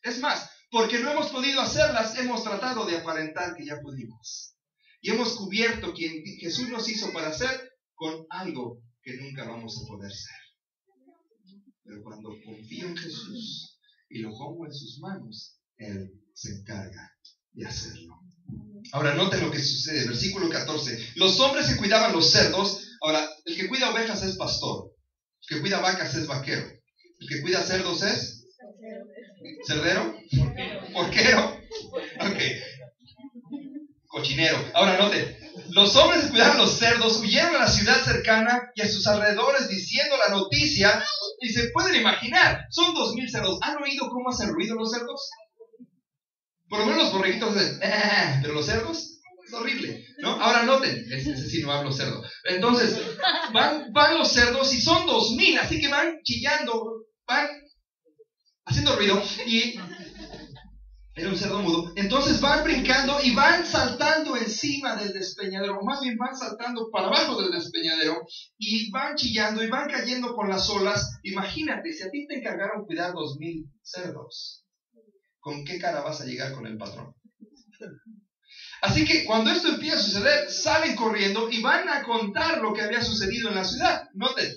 S4: Es más, porque no hemos podido hacerlas, hemos tratado de aparentar que ya pudimos. Y hemos cubierto quien Jesús nos hizo para ser con algo que nunca vamos a poder ser. Pero cuando confío en Jesús y lo pongo en sus manos, Él se encarga de hacerlo. Ahora noten lo que sucede, versículo 14. Los hombres que cuidaban los cerdos, ahora, el que cuida ovejas es pastor, el que cuida vacas es vaquero, el que cuida cerdos es cerdero, porquero, ok, cochinero. Ahora noten, los hombres que cuidaban los cerdos huyeron a la ciudad cercana y a sus alrededores diciendo la noticia, y se pueden imaginar, son 2,000 cerdos. ¿Han oído cómo hacen ruido los cerdos? Por lo menos los borreguitos hacen, pero los cerdos es horrible, ¿no? Ahora noten, ese sí no hablo cerdo. Entonces, van los cerdos y son 2,000, así que van chillando, van haciendo ruido y era un cerdo mudo. Entonces van brincando y van saltando encima del despeñadero, o más bien van saltando para abajo del despeñadero y van chillando y van cayendo con las olas. Imagínate, si a ti te encargaron cuidar 2,000 cerdos, ¿con qué cara vas a llegar con el patrón? Así que cuando esto empieza a suceder, salen corriendo y van a contar lo que había sucedido en la ciudad. Noten,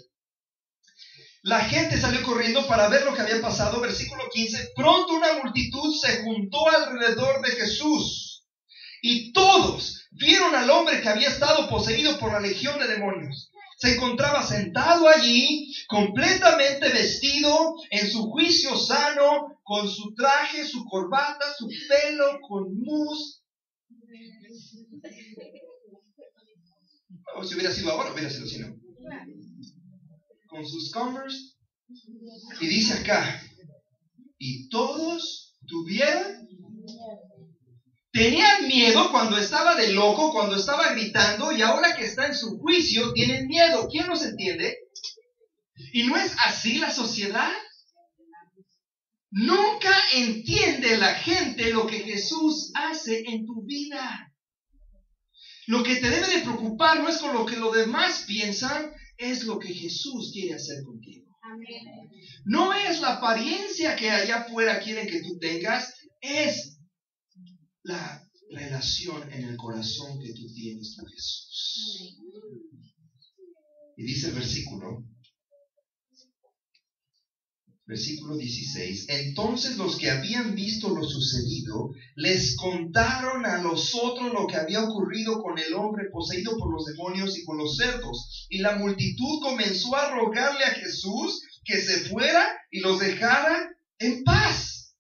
S4: la gente salió corriendo para ver lo que había pasado. Versículo 15. Pronto una multitud se juntó alrededor de Jesús y todos vieron al hombre que había estado poseído por la legión de demonios. Se encontraba sentado allí, completamente vestido, en su juicio sano, con su traje, su corbata, su pelo con mousse. Si hubiera sido ahora, hubiera sido así, ¿no? Con sus Converse. Y dice acá, y todos tenían miedo cuando estaba de loco, cuando estaba gritando, y ahora que está en su juicio, tienen miedo. ¿Quién nos entiende? ¿Y no es así la sociedad? Nunca entiende la gente lo que Jesús hace en tu vida. Lo que te debe de preocupar no es con lo que los demás piensan, es lo que Jesús quiere hacer contigo.
S3: Amén.
S4: No es la apariencia que allá afuera quieren que tú tengas, es la relación en el corazón que tú tienes con Jesús. Y dice el versículo 16, entonces los que habían visto lo sucedido les contaron a los otros lo que había ocurrido con el hombre poseído por los demonios y con los cerdos, y la multitud comenzó a rogarle a Jesús que se fuera y los dejara en paz.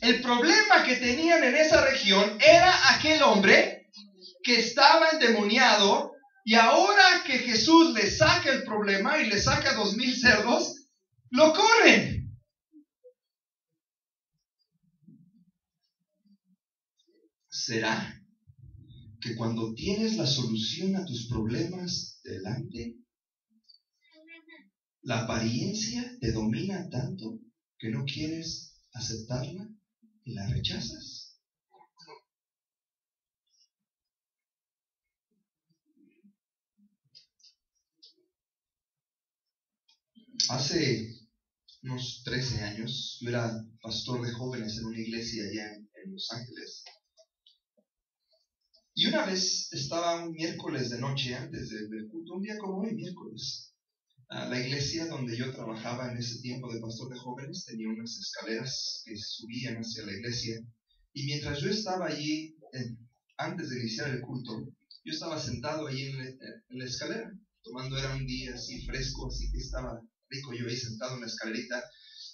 S4: El problema que tenían en esa región era aquel hombre que estaba endemoniado, y ahora que Jesús le saca el problema y le saca 2,000 cerdos, lo corren. ¿Será que cuando tienes la solución a tus problemas delante, la apariencia te domina tanto que no quieres aceptarla y la rechazas? Hace unos 13 años, yo era pastor de jóvenes en una iglesia allá en Los Ángeles. Y una vez estaba un miércoles de noche antes del culto, un día como hoy, miércoles. La iglesia donde yo trabajaba en ese tiempo de pastor de jóvenes tenía unas escaleras que subían hacia la iglesia. Y mientras yo estaba allí, antes de iniciar el culto, yo estaba sentado allí en la escalera, era un día así fresco, así que estaba rico yo ahí sentado en la escalerita.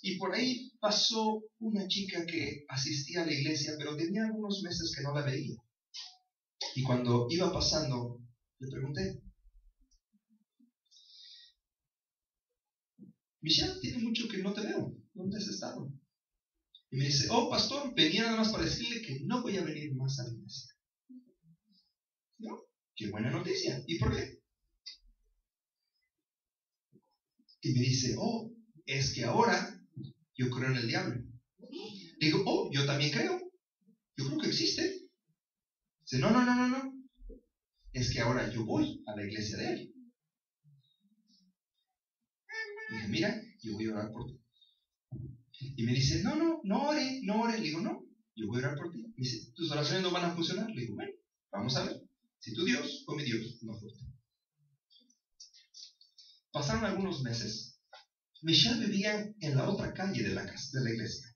S4: Y por ahí pasó una chica que asistía a la iglesia, pero tenía algunos meses que no la veía. Y cuando iba pasando, le pregunté: Michelle, tiene mucho que no te veo, ¿dónde has estado? Y me dice: oh, pastor, venía nada más para decirle que no voy a venir más a la iglesia. ¿No? Qué buena noticia. ¿Y por qué? Y me dice: oh, es que ahora yo creo en el diablo. Digo: oh, yo también creo. Yo creo que existe. Dice: no. Es que ahora yo voy a la iglesia de él. Dije: mira, yo voy a orar por ti. Y me dice: no ore. Le digo: no, yo voy a orar por ti. Me dice: tus oraciones no van a funcionar. Le digo: bueno, vamos a ver. Si tu Dios o mi Dios no fuerte. Pasaron algunos meses. Michelle vivía en la otra calle de la iglesia.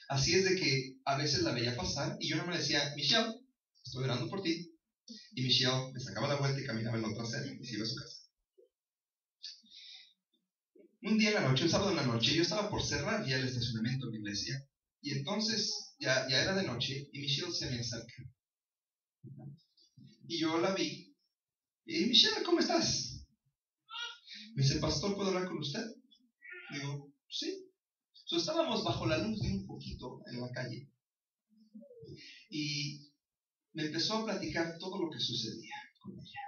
S4: Así es de que a veces la veía pasar y yo no me decía: Michelle, estoy orando por ti. Y Michelle me sacaba la vuelta y caminaba en la otra acera y se iba a su casa. Un día en la noche, un sábado en la noche, yo estaba por cerrar ya el estacionamiento de la iglesia. Y entonces ya era de noche y Michelle se me acerca. Y yo la vi. Y: Michelle, ¿cómo estás? Me dice: pastor, ¿puedo hablar con usted? Digo: sí. Estábamos bajo la luz de un poquito en la calle. Y me empezó a platicar todo lo que sucedía con ella.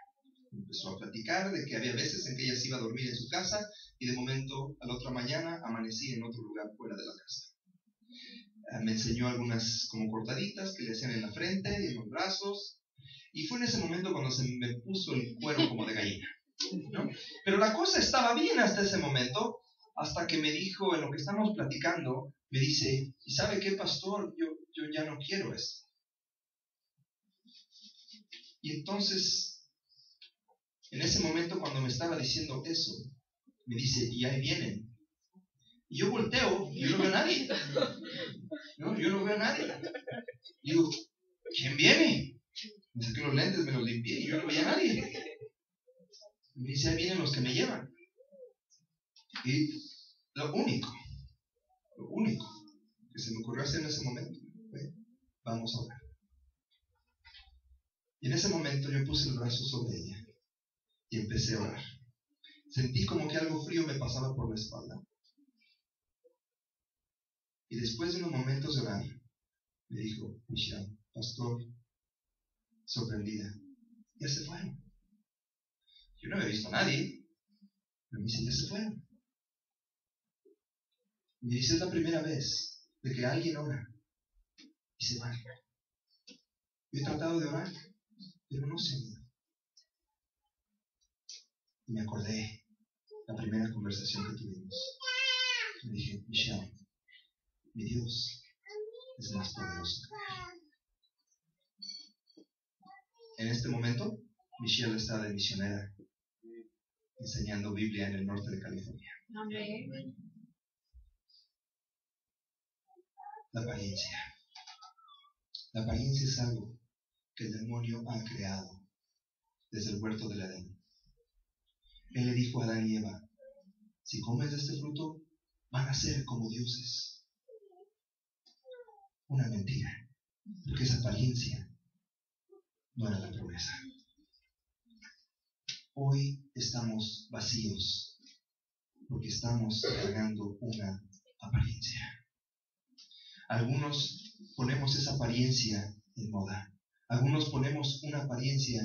S4: Me empezó a platicar de que había veces en que ella se iba a dormir en su casa y de momento a la otra mañana amanecía en otro lugar fuera de la casa. Me enseñó algunas como cortaditas que le hacían en la frente y en los brazos. Y fue en ese momento cuando se me puso el cuero como de gallina, ¿no? Pero la cosa estaba bien hasta ese momento, hasta que me dijo, en lo que estamos platicando, me dice: ¿y sabe qué, pastor? Yo ya no quiero eso. Y entonces, en ese momento cuando me estaba diciendo eso, me dice: y ahí vienen. Y yo volteo y yo no veo a nadie. No, yo no veo a nadie. Digo: ¿quién viene? Me saqué los lentes, me los limpié y yo no veía a nadie. Me dice: ahí vienen los que me llevan. Y lo único que se me ocurrió hacer en ese momento fue: vamos a orar. Y en ese momento yo puse el brazo sobre ella y empecé a orar. Sentí como que algo frío me pasaba por la espalda. Y después de unos momentos de orar, me dijo: Michelle, pastor, sorprendida, ya se fueron. Yo no había visto a nadie, pero me dice: ya se fueron. Me dice: es la primera vez de que alguien ora y se va. Yo he tratado de orar, pero no se ha ido. Y me acordé la primera conversación que tuvimos. Le dije: Michelle, mi Dios es más poderoso que en este momento, Michelle está de misionera enseñando Biblia en el norte de California.
S3: Amén.
S4: La apariencia. La apariencia es algo que el demonio ha creado desde el huerto del Edén. Él le dijo a Adán y Eva: si comes de este fruto, van a ser como dioses. Una mentira, porque esa apariencia no era la promesa. Hoy estamos vacíos porque estamos cargando una apariencia. Algunos ponemos esa apariencia en moda. Algunos ponemos una apariencia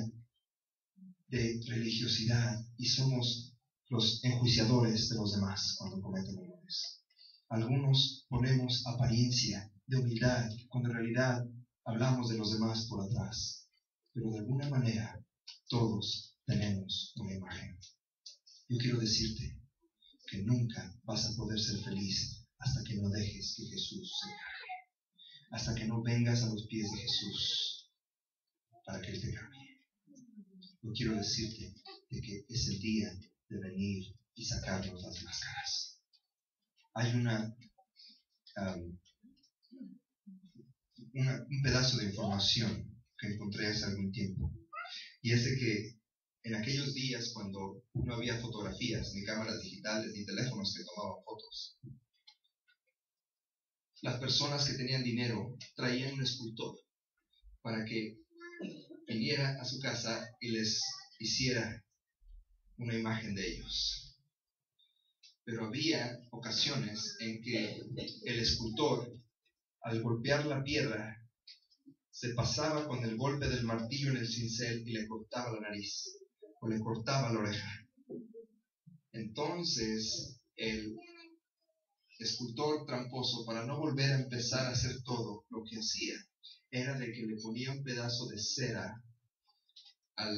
S4: de religiosidad y somos los enjuiciadores de los demás cuando cometen errores. Algunos ponemos apariencia de humildad cuando en realidad hablamos de los demás por atrás. Pero de alguna manera todos tenemos una imagen. Yo quiero decirte que nunca vas a poder ser feliz hasta que no dejes que Jesús se encargue, hasta que no vengas a los pies de Jesús para que Él te cambie. No quiero decirte de que es el día de venir y sacarnos las máscaras. Hay un pedazo de información que encontré hace algún tiempo, y es de que en aquellos días, cuando no había fotografías, ni cámaras digitales, ni teléfonos que tomaban fotos, las personas que tenían dinero traían un escultor para que viniera a su casa y les hiciera una imagen de ellos. Pero había ocasiones en que el escultor, al golpear la piedra, se pasaba con el golpe del martillo en el cincel y le cortaba la nariz o le cortaba la oreja. Entonces el escultor tramposo, para no volver a empezar a hacer todo lo que hacía, era de que le ponía un pedazo de cera a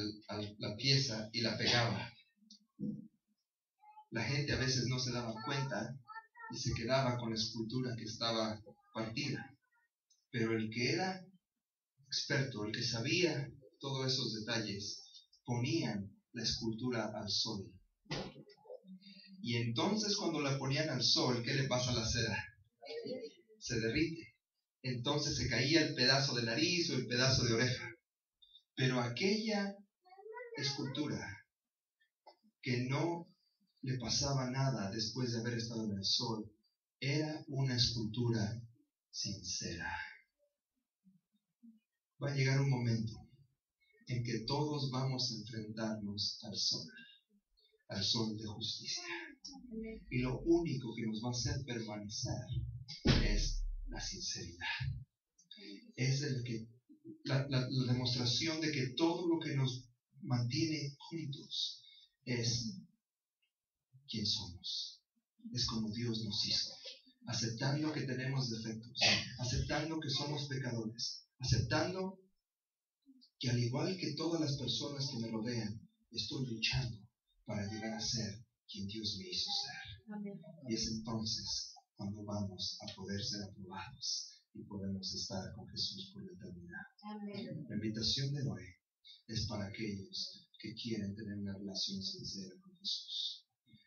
S4: la pieza y la pegaba. La gente a veces no se daba cuenta y se quedaba con la escultura que estaba partida. Pero el que era experto, el que sabía todos esos detalles, ponían la escultura al sol. Y entonces cuando la ponían al sol, ¿qué le pasa a la cera? Se derrite. Entonces se caía el pedazo de nariz o el pedazo de oreja. Pero aquella escultura que no le pasaba nada después de haber estado en el sol, era una escultura sincera. Va a llegar un momento en que todos vamos a enfrentarnos al sol de justicia. Y lo único que nos va a hacer permanecer es la sinceridad. Es la demostración de que todo lo que nos mantiene juntos es quién somos. Es como Dios nos hizo. Aceptando que tenemos defectos, aceptando que somos pecadores, aceptando que al igual que todas las personas que me rodean, estoy luchando para llegar a ser quien Dios me hizo ser.
S3: Amén.
S4: Y es entonces cuando vamos a poder ser aprobados y podemos estar con Jesús por la eternidad.
S3: Amén.
S4: La invitación de hoy es para aquellos que quieren tener una relación sincera con Jesús.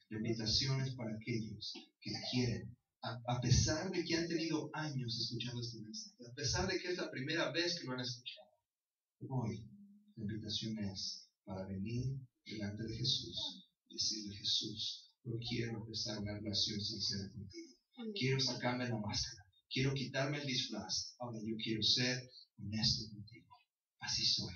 S4: La invitación es para aquellos que quieren, a pesar de que han tenido años escuchando este mensaje, a pesar de que es la primera vez que lo han escuchado, hoy la invitación es para venir delante de Jesús y decirle: Jesús, yo quiero empezar una relación sincera contigo. Quiero sacarme la máscara, quiero quitarme el disfraz. Ahora yo quiero ser honesto contigo. Así soy.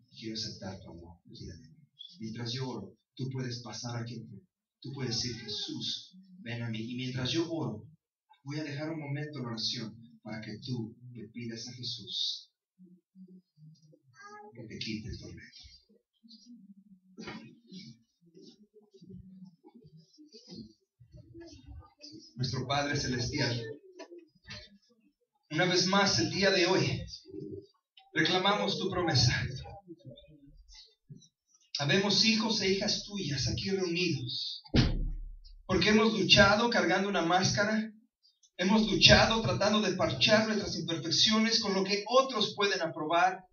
S4: Quiero aceptar tu amor el día de hoy. Mientras yo oro, tú puedes pasar aquí enfrente. Tú puedes decir: Jesús, ven a mí. Y mientras yo oro, voy a dejar un momento de oración para que tú le pidas a Jesús que te quite el tormento. Nuestro Padre Celestial, una vez más el día de hoy reclamamos tu promesa. Habemos hijos e hijas tuyas aquí reunidos porque hemos luchado cargando una máscara, hemos luchado tratando de parchar nuestras imperfecciones con lo que otros pueden aprobar,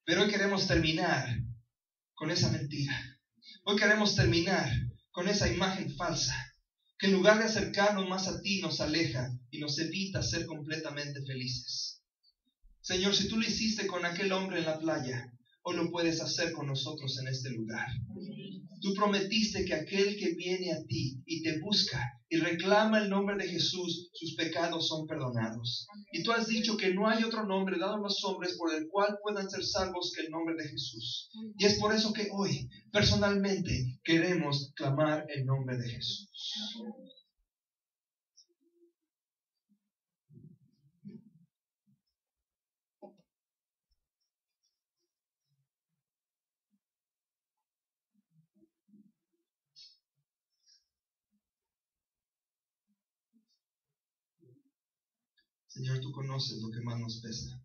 S4: pero hoy queremos terminar con esa mentira. Hoy queremos terminar con esa imagen falsa que en lugar de acercarnos más a ti nos aleja y nos evita ser completamente felices. Señor, si tú lo hiciste con aquel hombre en la playa, hoy lo puedes hacer con nosotros en este lugar. Tú prometiste que aquel que viene a ti y te busca y reclama el nombre de Jesús, sus pecados son perdonados. Y tú has dicho que no hay otro nombre dado a los hombres por el cual puedan ser salvos que el nombre de Jesús. Y es por eso que hoy, personalmente, queremos clamar el nombre de Jesús. Señor, tú conoces lo que más nos pesa.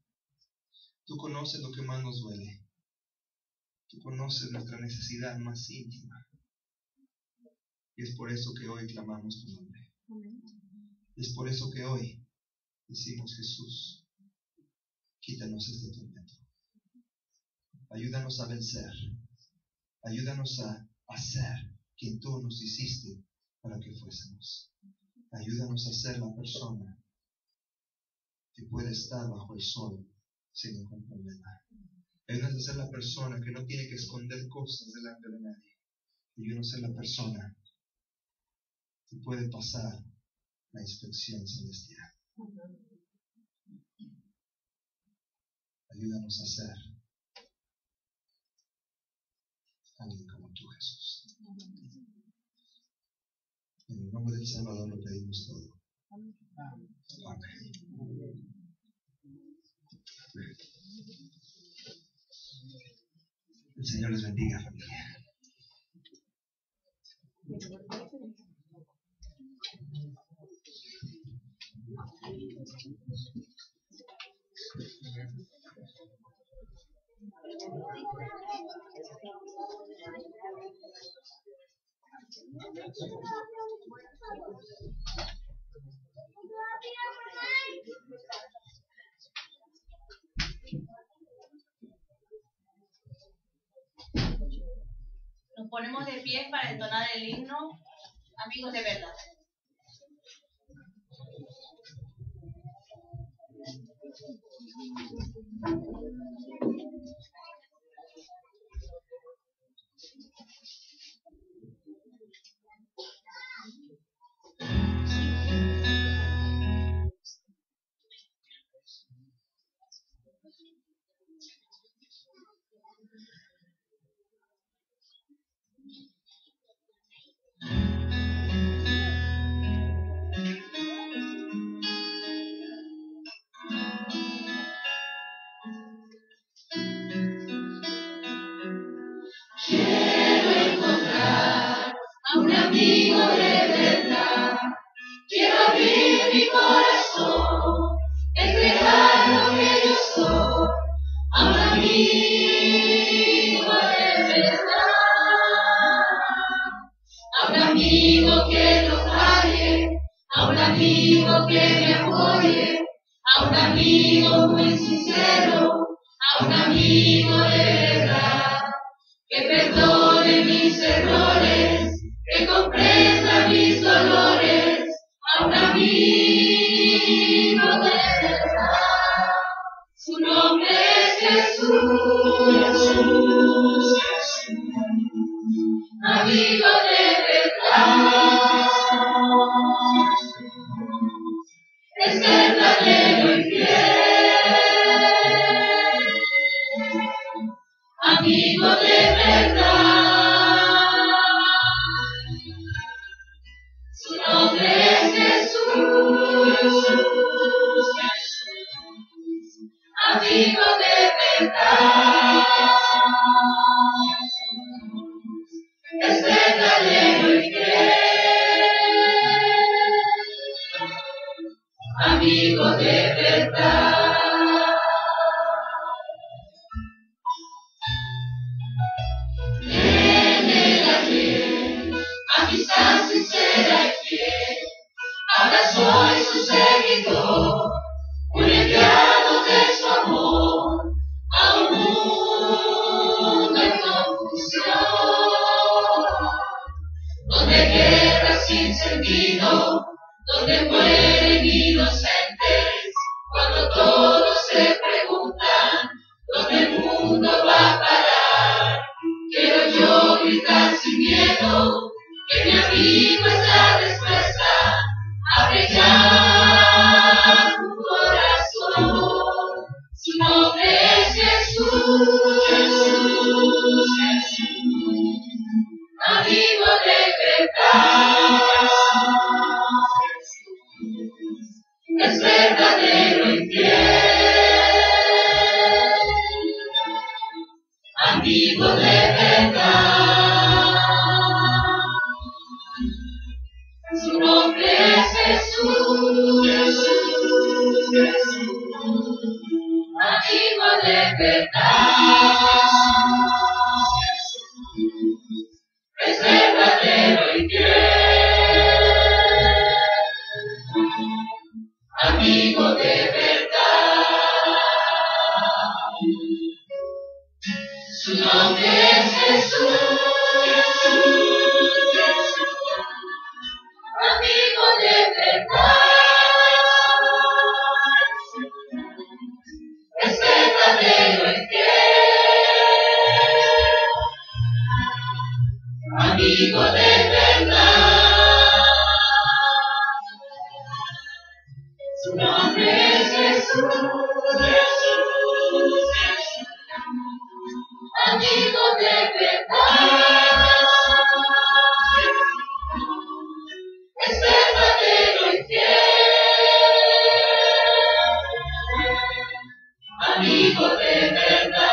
S4: Tú conoces lo que más nos duele. Tú conoces nuestra necesidad más íntima. Y es por eso que hoy clamamos tu nombre. Y es por eso que hoy decimos: Jesús, quítanos este tormento. Ayúdanos a vencer. Ayúdanos a hacer quien tú nos hiciste para que fuésemos. Ayúdanos a ser la persona que puede estar bajo el sol sin ningún problema. Ayúdanos a ser la persona que no tiene que esconder cosas delante de nadie. Ayúdanos a ser la persona que puede pasar la inspección celestial. Ayúdanos a ser alguien como tú, Jesús. En el nombre del Salvador lo pedimos todo. Amén. El Señor les bendiga, familia.
S3: Nos ponemos de pie para entonar el himno Amigos de Verdad.
S2: A un amigo de verdad, quiero abrir mi corazón, entregar lo que yo soy. A un amigo de verdad, a un amigo que no falle, a un amigo que me apoye, a un amigo muy sincero, a un amigo de verdad, que perdone mis errores, que comprenda mis dolores, a un amigo de verdad. Su nombre es Jesús, Jesús, Jesús, amigo de verdad. Es verdadero y fiel, amigo de verdad. Su nombre es Jesús, Jesús, Jesús, amigo de verdad. Es verdadero y fiel, amigo de verdad. En el ayer, amistad sincera y fiel, ahora soy su seguidor, un enviado de su amor a un mundo en confusión, donde guerra sin sentido, donde mueren inocentes, cuando todos se preguntan dónde el mundo va a parar. Quiero yo gritar sin miedo, que mi amigo es la respuesta. Abre ya tu corazón, su nombre es Jesús, Jesús, Jesús, amigo de verdad. Es verdadero y fiel, amigo de verdad. Su nombre es Jesús, Jesús, Jesús, amigo de verdad. Es verdadero y fiel, Su nombre es Jesús, Jesús, Jesús, amigo de verdad, es verdadero y fiel, amigo de verdad. Su nombre es Jesús, Jesús, Jesús, amigo de verdad, es verdadero y fiel, amigo de verdad,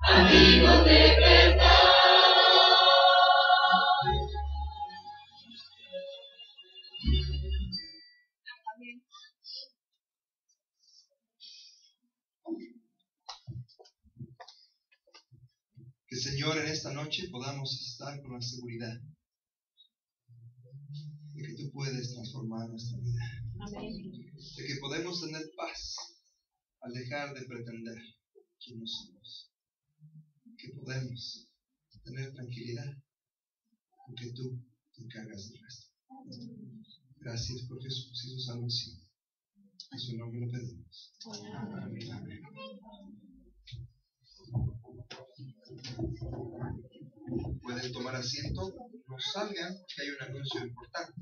S2: amigo de verdad.
S4: Que Señor, en esta noche podamos estar con la seguridad de que tú puedes transformar nuestra vida. De que podemos tener paz al dejar de pretender quién no somos. Que podemos tener tranquilidad porque tú te encargas del resto. Gracias por Jesús y su salvación. En su nombre lo pedimos. Amén. Amén. Pueden tomar asiento, no salgan, que hay un anuncio importante.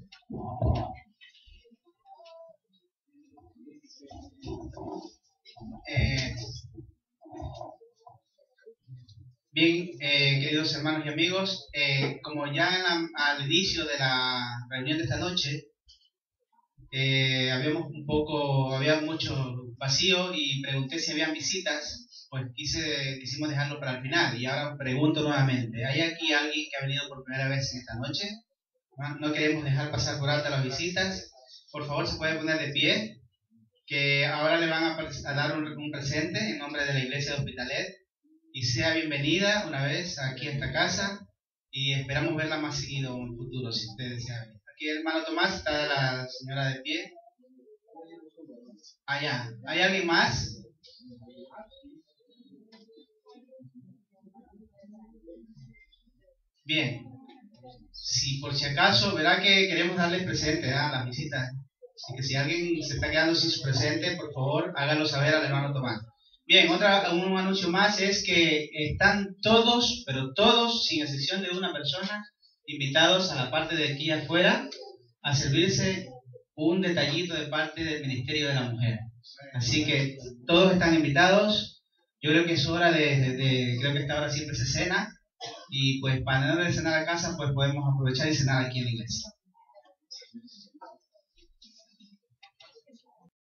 S1: Bien, queridos hermanos y amigos, como ya al inicio de la reunión de esta noche, había mucho vacío y pregunté si habían visitas, pues quisimos dejarlo para el final y ahora pregunto nuevamente, ¿hay aquí alguien que ha venido por primera vez en esta noche? No queremos dejar pasar por alto las visitas. Por favor, se puede poner de pie, que ahora le van a dar un presente en nombre de la Iglesia de Hospitalet y sea bienvenida una vez aquí a esta casa y esperamos verla más seguido en el futuro si usted desea venir. Aquí el hermano Tomás, está la señora de pie. Allá, ¿hay alguien más? Bien, si por si acaso, verá que queremos darles presente a las visitas, así que si alguien se está quedando sin su presente, por favor háganlo saber al hermano Tomás. Bien, un anuncio más es que están todos, pero todos, sin excepción de una persona, invitados a la parte de aquí afuera a servirse un detallito de parte del Ministerio de la Mujer. Así que todos están invitados. Yo creo que es hora creo que esta hora siempre se cena. Y pues para no cenar a casa, pues podemos aprovechar y cenar aquí en la iglesia.